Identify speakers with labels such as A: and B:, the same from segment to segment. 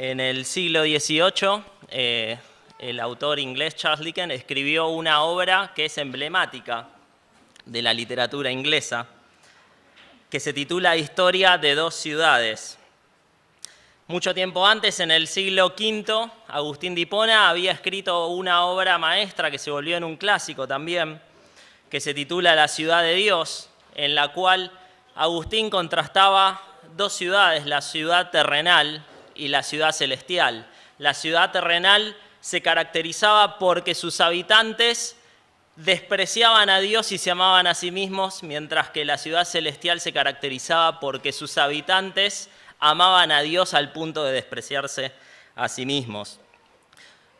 A: En el siglo XVIII, el autor inglés Charles Dickens escribió una obra que es emblemática de la literatura inglesa, que se titula Historia de dos ciudades. Mucho tiempo antes, en el siglo V, Agustín de Hipona había escrito una obra maestra que se volvió en un clásico también, que se titula La ciudad de Dios, en la cual Agustín contrastaba dos ciudades, la ciudad terrenal y la ciudad celestial. La ciudad terrenal se caracterizaba porque sus habitantes despreciaban a Dios y se amaban a sí mismos, mientras que la ciudad celestial se caracterizaba porque sus habitantes amaban a Dios al punto de despreciarse a sí mismos.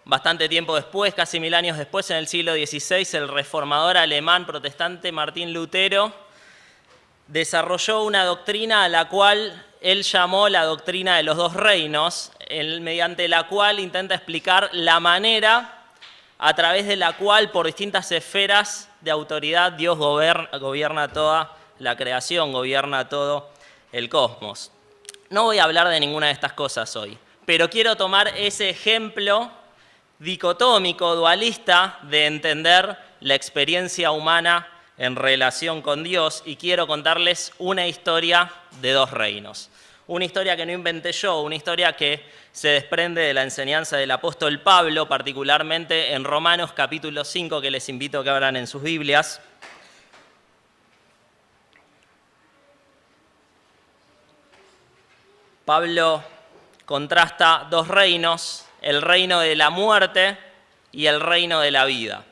A: Bastante tiempo después, casi 1000 años después, en el siglo XVI, el reformador alemán protestante Martín Lutero desarrolló una doctrina a la cual él llamó la doctrina de los dos reinos, mediante la cual intenta explicar la manera a través de la cual, por distintas esferas de autoridad, Dios gobierna toda la creación, gobierna todo el cosmos. No voy a hablar de ninguna de estas cosas hoy, pero quiero tomar ese ejemplo dicotómico, dualista, de entender la experiencia humana en relación con Dios, y quiero contarles una historia de dos reinos. Una historia que no inventé yo, una historia que se desprende de la enseñanza del apóstol Pablo, particularmente en Romanos capítulo 5, que les invito a que abran en sus Biblias. Pablo contrasta dos reinos, el reino de la muerte y el reino de la vida.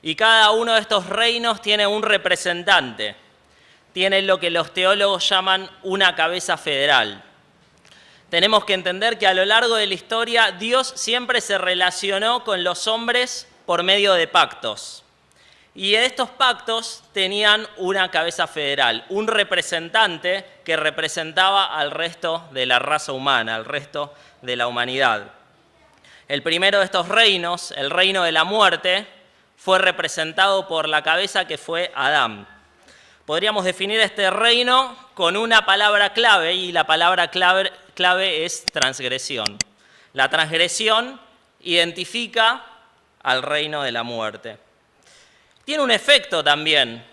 A: Y cada uno de estos reinos tiene un representante, tiene lo que los teólogos llaman una cabeza federal. Tenemos que entender que a lo largo de la historia Dios siempre se relacionó con los hombres por medio de pactos. Y estos pactos tenían una cabeza federal, un representante que representaba al resto de la raza humana, al resto de la humanidad. El primero de estos reinos, el reino de la muerte, fue representado por la cabeza que fue Adán. Podríamos definir este reino con una palabra clave, y la palabra clave es transgresión. La transgresión identifica al reino de la muerte. Tiene un efecto también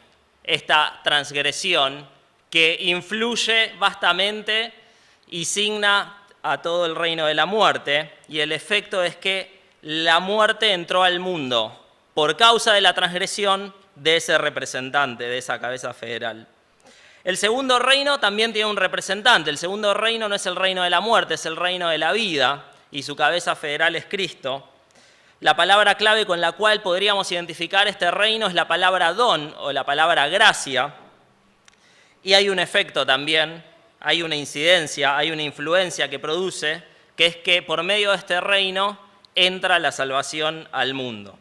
A: esta transgresión que influye vastamente y signa a todo el reino de la muerte, y el efecto es que la muerte entró al mundo por causa de la transgresión de ese representante, de esa cabeza federal. El segundo reino también tiene un representante. El segundo reino no es el reino de la muerte, es el reino de la vida, y su cabeza federal es Cristo. La palabra clave con la cual podríamos identificar este reino es la palabra don o la palabra gracia. Y hay un efecto también, hay una incidencia, hay una influencia que produce, que es que por medio de este reino entra la salvación al mundo.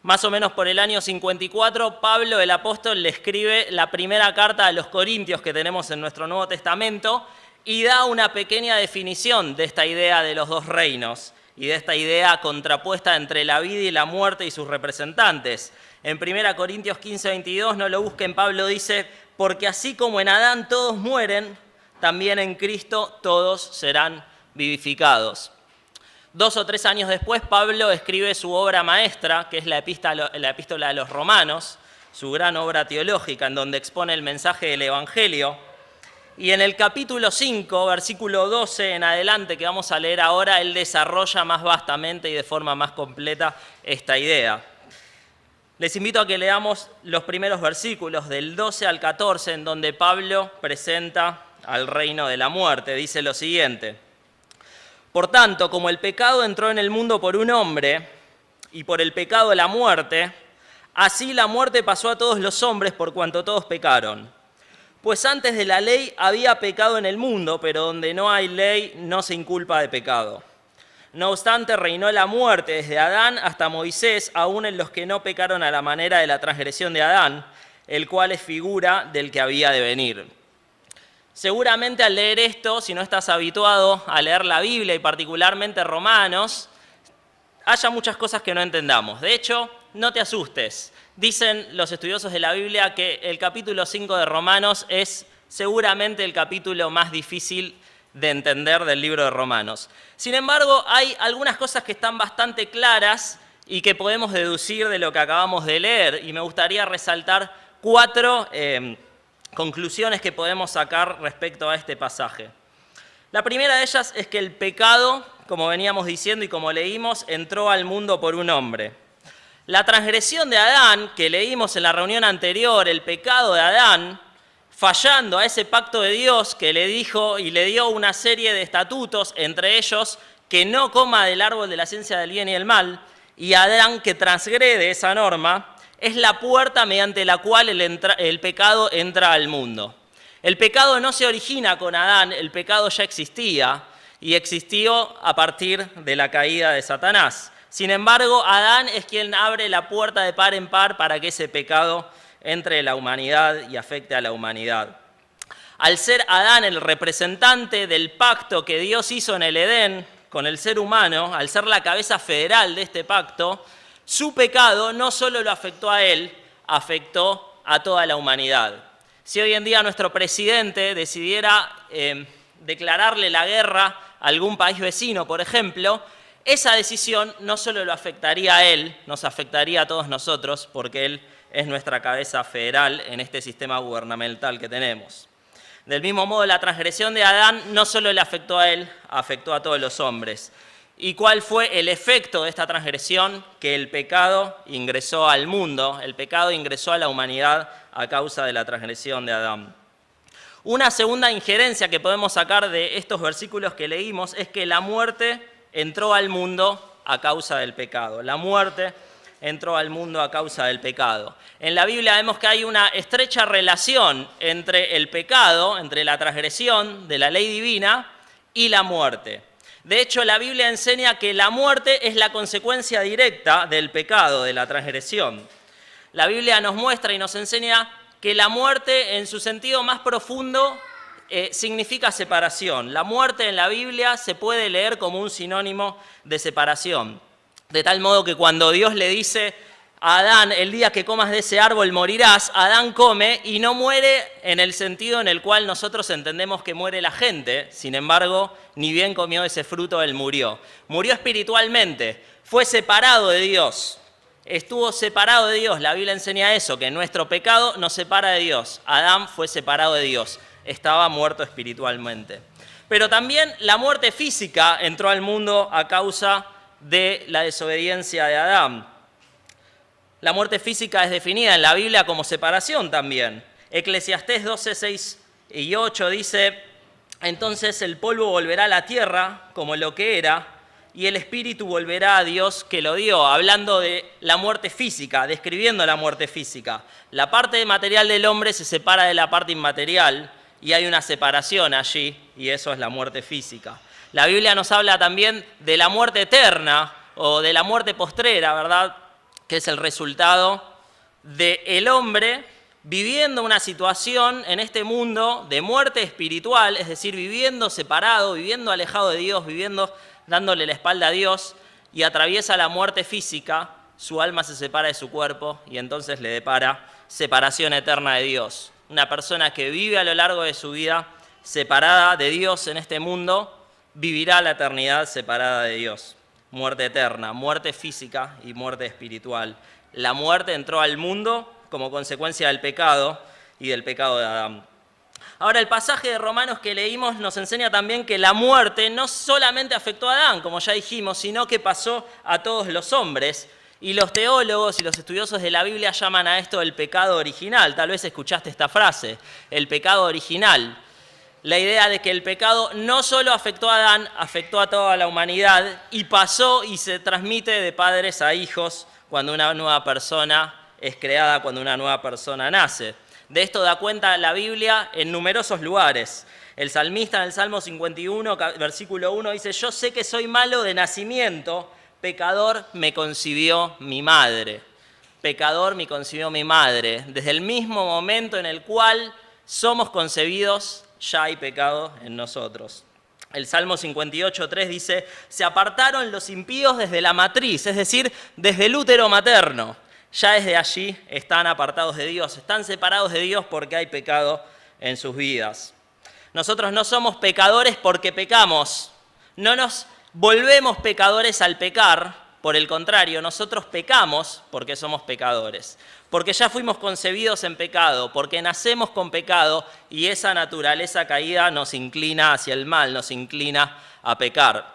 A: Más o menos por el año 54, Pablo el apóstol le escribe la primera carta a los Corintios que tenemos en nuestro Nuevo Testamento y da una pequeña definición de esta idea de los dos reinos y de esta idea contrapuesta entre la vida y la muerte y sus representantes. En 1 Corintios 15, 22, no lo busquen, Pablo dice: porque así como en Adán todos mueren, también en Cristo todos serán vivificados. 2 o 3 años después, Pablo escribe su obra maestra, que es la Epístola a los Romanos, su gran obra teológica, en donde expone el mensaje del Evangelio. Y en el capítulo 5, versículo 12 en adelante, que vamos a leer ahora, él desarrolla más vastamente y de forma más completa esta idea. Les invito a que leamos los primeros versículos, del 12 al 14, en donde Pablo presenta al reino de la muerte. Dice lo siguiente: por tanto, como el pecado entró en el mundo por un hombre, y por el pecado la muerte, así la muerte pasó a todos los hombres por cuanto todos pecaron. Pues antes de la ley había pecado en el mundo, pero donde no hay ley no se inculpa de pecado. No obstante, reinó la muerte desde Adán hasta Moisés, aún en los que no pecaron a la manera de la transgresión de Adán, el cual es figura del que había de venir. Seguramente al leer esto, si no estás habituado a leer la Biblia y particularmente Romanos, haya muchas cosas que no entendamos. De hecho, no te asustes. Dicen los estudiosos de la Biblia que el capítulo 5 de Romanos es seguramente el capítulo más difícil de entender del libro de Romanos. Sin embargo, hay algunas cosas que están bastante claras y que podemos deducir de lo que acabamos de leer, y me gustaría resaltar 4 conclusiones que podemos sacar respecto a este pasaje. La primera de ellas es que el pecado, como veníamos diciendo y como leímos, entró al mundo por un hombre. La transgresión de Adán, que leímos en la reunión anterior, el pecado de Adán, fallando a ese pacto de Dios que le dijo y le dio una serie de estatutos, entre ellos que no coma del árbol de la ciencia del bien y el mal, y Adán que transgrede esa norma, es la puerta mediante la cual el pecado entra al mundo. El pecado no se origina con Adán, el pecado ya existía y existió a partir de la caída de Satanás. Sin embargo, Adán es quien abre la puerta de par en par para que ese pecado entre en la humanidad y afecte a la humanidad. Al ser Adán el representante del pacto que Dios hizo en el Edén con el ser humano, al ser la cabeza federal de este pacto, su pecado no solo lo afectó a él, afectó a toda la humanidad. Si hoy en día nuestro presidente decidiera declararle la guerra a algún país vecino, por ejemplo, esa decisión no solo lo afectaría a él, nos afectaría a todos nosotros, porque él es nuestra cabeza federal en este sistema gubernamental que tenemos. Del mismo modo, la transgresión de Adán no solo le afectó a él, afectó a todos los hombres. ¿Y cuál fue el efecto de esta transgresión? Que el pecado ingresó al mundo, el pecado ingresó a la humanidad a causa de la transgresión de Adán. Una segunda injerencia que podemos sacar de estos versículos que leímos es que la muerte entró al mundo a causa del pecado. La muerte entró al mundo a causa del pecado. En la Biblia vemos que hay una estrecha relación entre el pecado, entre la transgresión de la ley divina y la muerte. De hecho, la Biblia enseña que la muerte es la consecuencia directa del pecado, de la transgresión. La Biblia nos muestra y nos enseña que la muerte, en su sentido más profundo, significa separación. La muerte en la Biblia se puede leer como un sinónimo de separación. De tal modo que cuando Dios le dice a Adán, el día que comas de ese árbol morirás, Adán come y no muere en el sentido en el cual nosotros entendemos que muere la gente. Sin embargo, ni bien comió ese fruto, él murió. Murió espiritualmente, fue separado de Dios. Estuvo separado de Dios. La Biblia enseña eso, que nuestro pecado nos separa de Dios. Adán fue separado de Dios. Estaba muerto espiritualmente. Pero también la muerte física entró al mundo a causa de la desobediencia de Adán. La muerte física es definida en la Biblia como separación también. Eclesiastés 12, 6 y 8 dice: entonces el polvo volverá a la tierra como lo que era, y el espíritu volverá a Dios que lo dio, hablando de la muerte física, describiendo la muerte física. La parte material del hombre se separa de la parte inmaterial y hay una separación allí, y eso es la muerte física. La Biblia nos habla también de la muerte eterna o de la muerte postrera, ¿verdad?, que es el resultado del hombre viviendo una situación en este mundo de muerte espiritual, es decir, viviendo separado, viviendo alejado de Dios, viviendo dándole la espalda a Dios, y atraviesa la muerte física, su alma se separa de su cuerpo y entonces le depara separación eterna de Dios. Una persona que vive a lo largo de su vida separada de Dios en este mundo, vivirá la eternidad separada de Dios. Muerte eterna, muerte física y muerte espiritual. La muerte entró al mundo como consecuencia del pecado y del pecado de Adán. Ahora, el pasaje de Romanos que leímos nos enseña también que la muerte no solamente afectó a Adán, como ya dijimos, sino que pasó a todos los hombres. Y los teólogos y los estudiosos de la Biblia llaman a esto el pecado original. Tal vez escuchaste esta frase, el pecado original. La idea de que el pecado no solo afectó a Adán, afectó a toda la humanidad y pasó y se transmite de padres a hijos cuando una nueva persona es creada, cuando una nueva persona nace. De esto da cuenta la Biblia en numerosos lugares. El salmista en el Salmo 51, versículo 1, dice: yo sé que soy malo de nacimiento, pecador me concibió mi madre. Pecador me concibió mi madre. Desde el mismo momento en el cual somos concebidos, ya hay pecado en nosotros. El Salmo 58:3 dice: se apartaron los impíos desde la matriz, es decir, desde el útero materno. Ya desde allí están apartados de Dios, están separados de Dios porque hay pecado en sus vidas. Nosotros no somos pecadores porque pecamos. No nos volvemos pecadores al pecar. Por el contrario, nosotros pecamos porque somos pecadores. Porque ya fuimos concebidos en pecado, porque nacemos con pecado y esa naturaleza caída nos inclina hacia el mal, nos inclina a pecar.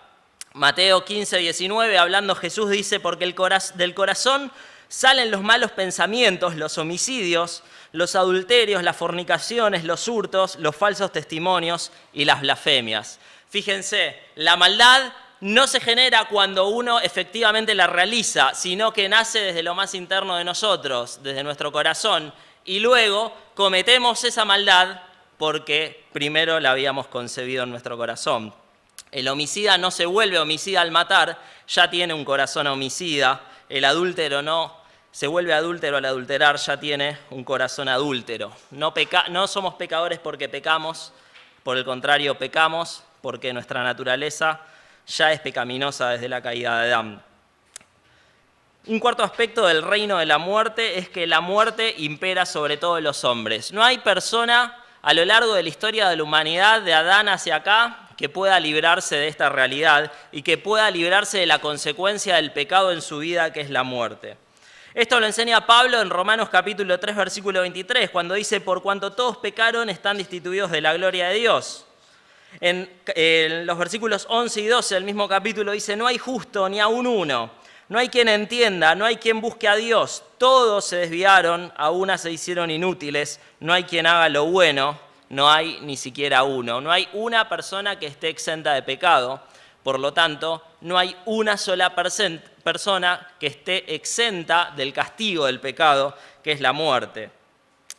A: Mateo 15, 19, hablando Jesús dice, porque del corazón salen los malos pensamientos, los homicidios, los adulterios, las fornicaciones, los hurtos, los falsos testimonios y las blasfemias. Fíjense, la maldad no se genera cuando uno efectivamente la realiza, sino que nace desde lo más interno de nosotros, desde nuestro corazón, y luego cometemos esa maldad porque primero la habíamos concebido en nuestro corazón. El homicida no se vuelve homicida al matar, ya tiene un corazón homicida. El adúltero no se vuelve adúltero al adulterar, ya tiene un corazón adúltero. No somos pecadores porque pecamos, por el contrario, pecamos porque nuestra naturaleza ya es pecaminosa desde la caída de Adán. Un cuarto aspecto del reino de la muerte es que la muerte impera sobre todos los hombres. No hay persona a lo largo de la historia de la humanidad, de Adán hacia acá, que pueda librarse de esta realidad y que pueda librarse de la consecuencia del pecado en su vida, que es la muerte. Esto lo enseña Pablo en Romanos capítulo 3, versículo 23, cuando dice, por cuanto todos pecaron, están destituidos de la gloria de Dios. En los versículos 11 y 12 del mismo capítulo dice, no hay justo ni aun uno, no hay quien entienda, no hay quien busque a Dios, todos se desviaron, a una se hicieron inútiles, no hay quien haga lo bueno, no hay ni siquiera uno. No hay una persona que esté exenta de pecado, por lo tanto, no hay una sola persona que esté exenta del castigo del pecado, que es la muerte.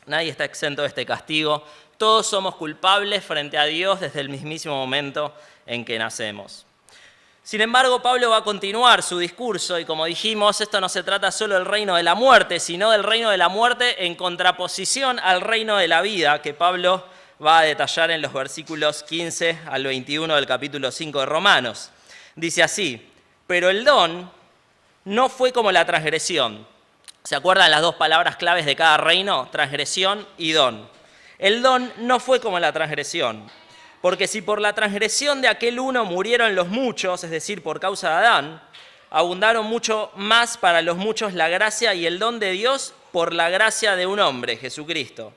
A: Nadie está exento de este castigo. Todos somos culpables frente a Dios desde el mismísimo momento en que nacemos. Sin embargo, Pablo va a continuar su discurso y como dijimos, esto no se trata solo del reino de la muerte, sino del reino de la muerte en contraposición al reino de la vida, que Pablo va a detallar en los versículos 15 al 21 del capítulo 5 de Romanos. Dice así, pero el don no fue como la transgresión. ¿Se acuerdan las dos palabras claves de cada reino? Transgresión y don. El don no fue como la transgresión, porque si por la transgresión de aquel uno murieron los muchos, es decir, por causa de Adán, abundaron mucho más para los muchos la gracia y el don de Dios por la gracia de un hombre, Jesucristo.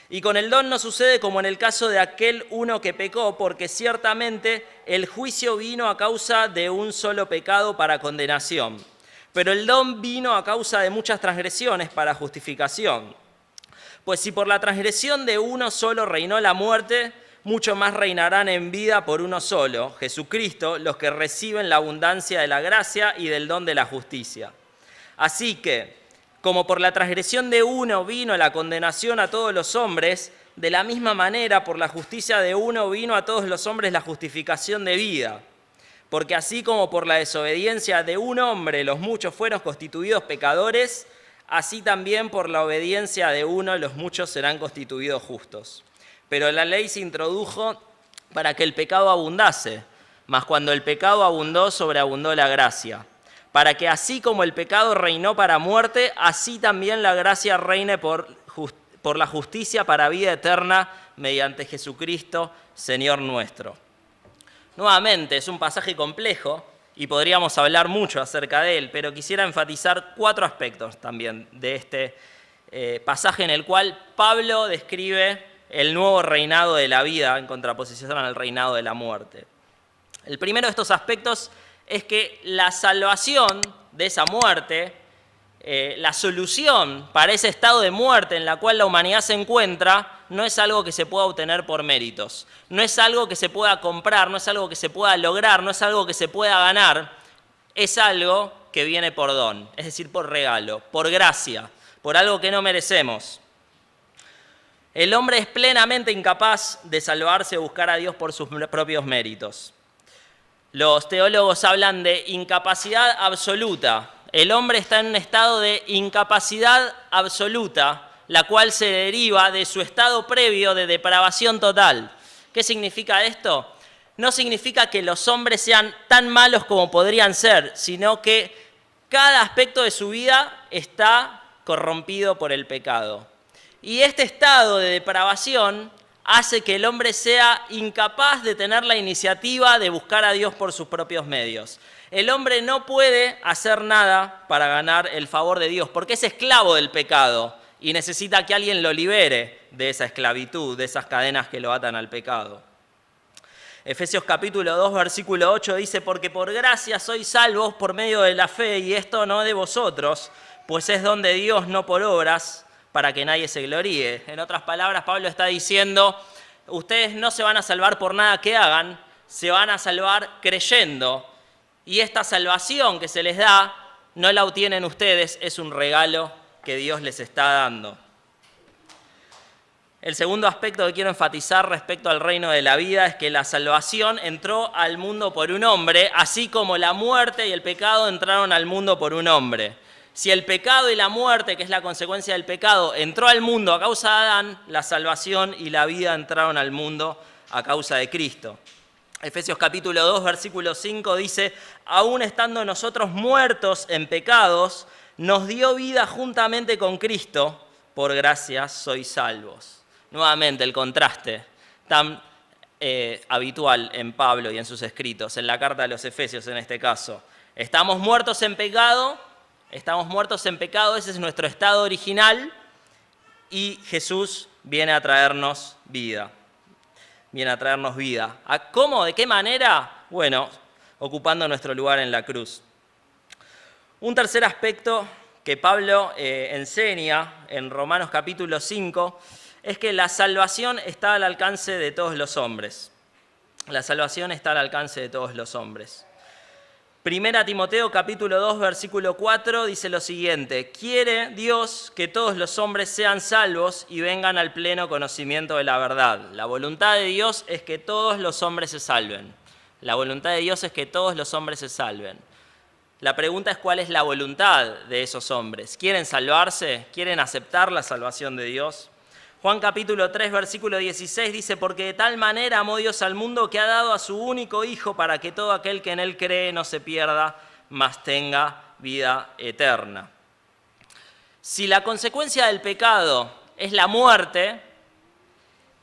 A: Y con el don no sucede como en el caso de aquel uno que pecó, porque ciertamente el juicio vino a causa de un solo pecado para condenación. Pero el don vino a causa de muchas transgresiones para justificación. Pues si por la transgresión de uno solo reinó la muerte, mucho más reinarán en vida por uno solo, Jesucristo, los que reciben la abundancia de la gracia y del don de la justicia. Así que, como por la transgresión de uno vino la condenación a todos los hombres, de la misma manera por la justicia de uno vino a todos los hombres la justificación de vida. Porque así como por la desobediencia de un hombre los muchos fueron constituidos pecadores, así también por la obediencia de uno los muchos serán constituidos justos. Pero la ley se introdujo para que el pecado abundase, mas cuando el pecado abundó, sobreabundó la gracia. Para que así como el pecado reinó para muerte, así también la gracia reine por la justicia para vida eterna mediante Jesucristo, Señor nuestro. Nuevamente, es un pasaje complejo y podríamos hablar mucho acerca de él, pero quisiera enfatizar 4 aspectos también de este pasaje en el cual Pablo describe el nuevo reinado de la vida en contraposición al reinado de la muerte. El primero de estos aspectos es que la salvación de esa muerte, la solución para ese estado de muerte en la cual la humanidad se encuentra, no es algo que se pueda obtener por méritos, no es algo que se pueda comprar, no es algo que se pueda lograr, no es algo que se pueda ganar, es algo que viene por don, es decir, por regalo, por gracia, por algo que no merecemos. El hombre es plenamente incapaz de salvarse o buscar a Dios por sus propios méritos. Los teólogos hablan de incapacidad absoluta. El hombre está en un estado de incapacidad absoluta, la cual se deriva de su estado previo de depravación total. ¿Qué significa esto? No significa que los hombres sean tan malos como podrían ser, sino que cada aspecto de su vida está corrompido por el pecado. Y este estado de depravación hace que el hombre sea incapaz de tener la iniciativa de buscar a Dios por sus propios medios. El hombre no puede hacer nada para ganar el favor de Dios, porque es esclavo del pecado y necesita que alguien lo libere de esa esclavitud, de esas cadenas que lo atan al pecado. Efesios capítulo 2, versículo 8 dice, porque por gracia sois salvos por medio de la fe, y esto no de vosotros, pues es don de Dios, no por obras, para que nadie se gloríe. En otras palabras, Pablo está diciendo, ustedes no se van a salvar por nada que hagan, se van a salvar creyendo. Y esta salvación que se les da, no la obtienen ustedes, es un regalo que Dios les está dando. El segundo aspecto que quiero enfatizar respecto al reino de la vida es que la salvación entró al mundo por un hombre, así como la muerte y el pecado entraron al mundo por un hombre. Si el pecado y la muerte, que es la consecuencia del pecado, entró al mundo a causa de Adán, la salvación y la vida entraron al mundo a causa de Cristo. Efesios capítulo 2, versículo 5 dice, aún estando nosotros muertos en pecados, nos dio vida juntamente con Cristo, por gracia sois salvos. Nuevamente el contraste tan habitual en Pablo y en sus escritos, en la carta a los Efesios en este caso. Estamos muertos en pecado, ese es nuestro estado original, y Jesús viene a traernos vida. ¿Cómo? ¿De qué manera? Bueno, ocupando nuestro lugar en la cruz. Un tercer aspecto que Pablo enseña en Romanos capítulo 5 es que la salvación está al alcance de todos los hombres. La salvación está al alcance de todos los hombres. Primera Timoteo capítulo 2, versículo 4 dice lo siguiente, quiere Dios que todos los hombres sean salvos y vengan al pleno conocimiento de la verdad. La voluntad de Dios es que todos los hombres se salven. La pregunta es cuál es la voluntad de esos hombres. ¿Quieren salvarse? ¿Quieren aceptar la salvación de Dios? Juan capítulo 3, versículo 16 dice, porque de tal manera amó Dios al mundo que ha dado a su único Hijo para que todo aquel que en Él cree no se pierda, mas tenga vida eterna. Si la consecuencia del pecado es la muerte,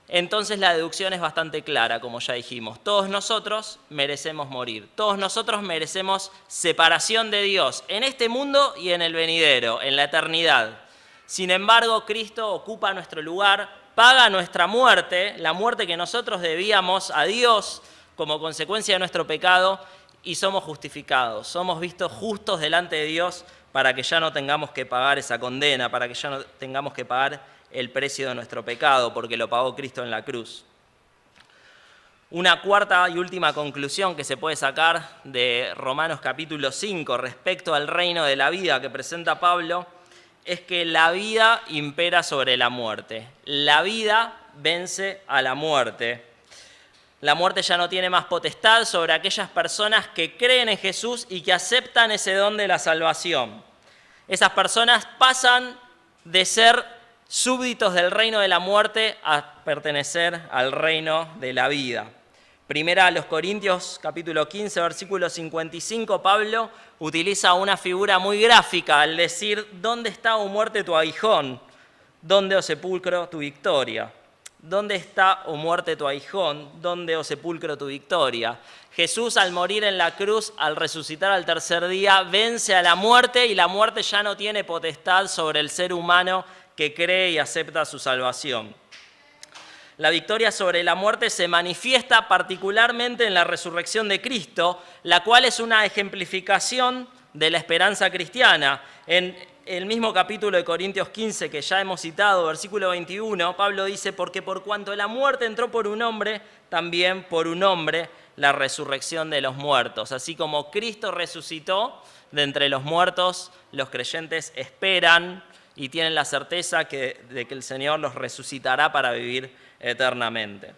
A: entonces la deducción es bastante clara, como ya dijimos. Todos nosotros merecemos morir. Todos nosotros merecemos separación de Dios en este mundo y en el venidero, en la eternidad. Sin embargo, Cristo ocupa nuestro lugar, paga nuestra muerte, la muerte que nosotros debíamos a Dios como consecuencia de nuestro pecado, y somos justificados. Somos vistos justos delante de Dios para que ya no tengamos que pagar esa condena, para que ya no tengamos que pagar el precio de nuestro pecado, porque lo pagó Cristo en la cruz. Una cuarta y última conclusión que se puede sacar de Romanos capítulo 5 respecto al reino de la vida que presenta Pablo es que la vida impera sobre la muerte. La vida vence a la muerte. La muerte ya no tiene más potestad sobre aquellas personas que creen en Jesús y que aceptan ese don de la salvación. Esas personas pasan de ser súbditos del reino de la muerte a pertenecer al reino de la vida. Primera a los Corintios, capítulo 15, versículo 55, Pablo utiliza una figura muy gráfica al decir, ¿dónde está, oh muerte, tu aguijón? ¿Dónde, oh sepulcro, tu victoria? ¿Dónde está, oh muerte, tu aguijón? ¿Dónde, oh sepulcro, tu victoria? Jesús, al morir en la cruz, al resucitar al tercer día, vence a la muerte y la muerte ya no tiene potestad sobre el ser humano que cree y acepta su salvación. La victoria sobre la muerte se manifiesta particularmente en la resurrección de Cristo, la cual es una ejemplificación de la esperanza cristiana. En el mismo capítulo de Corintios 15 que ya hemos citado, versículo 21, Pablo dice, porque por cuanto la muerte entró por un hombre, también por un hombre la resurrección de los muertos. Así como Cristo resucitó de entre los muertos, los creyentes esperan y tienen la certeza de que el Señor los resucitará para vivir eternamente.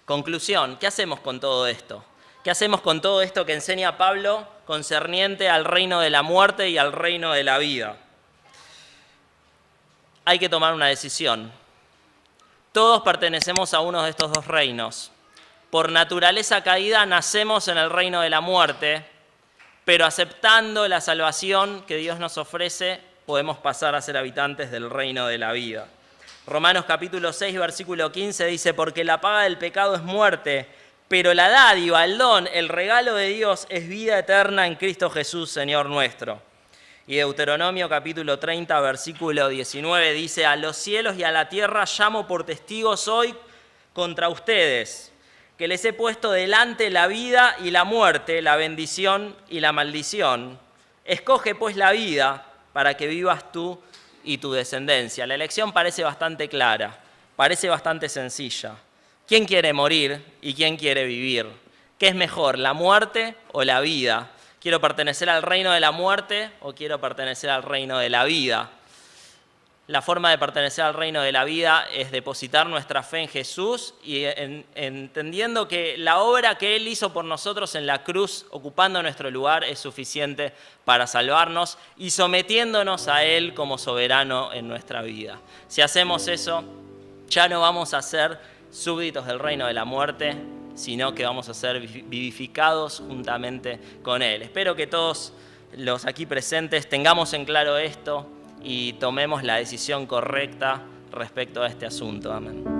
A: Conclusión, ¿qué hacemos con todo esto? ¿Qué hacemos con todo esto que enseña Pablo concerniente al reino de la muerte y al reino de la vida? Hay que tomar una decisión. Todos pertenecemos a uno de estos dos reinos. Por naturaleza caída nacemos en el reino de la muerte, pero aceptando la salvación que Dios nos ofrece, podemos pasar a ser habitantes del reino de la vida. Romanos capítulo 6, versículo 15 dice, porque la paga del pecado es muerte, pero la dádiva, el don, el regalo de Dios es vida eterna en Cristo Jesús, Señor nuestro. Y Deuteronomio capítulo 30, versículo 19 dice, a los cielos y a la tierra llamo por testigos hoy contra ustedes, que les he puesto delante la vida y la muerte, la bendición y la maldición. Escoge pues la vida para que vivas tú y tu descendencia. La elección parece bastante clara, parece bastante sencilla. ¿Quién quiere morir y quién quiere vivir? ¿Qué es mejor, la muerte o la vida? ¿Quiero pertenecer al reino de la muerte o quiero pertenecer al reino de la vida? La forma de pertenecer al reino de la vida es depositar nuestra fe en Jesús y entendiendo que la obra que Él hizo por nosotros en la cruz, ocupando nuestro lugar, es suficiente para salvarnos y sometiéndonos a Él como soberano en nuestra vida. Si hacemos eso, ya no vamos a ser súbditos del reino de la muerte, sino que vamos a ser vivificados juntamente con Él. Espero que todos los aquí presentes tengamos en claro esto y tomemos la decisión correcta respecto a este asunto. Amén.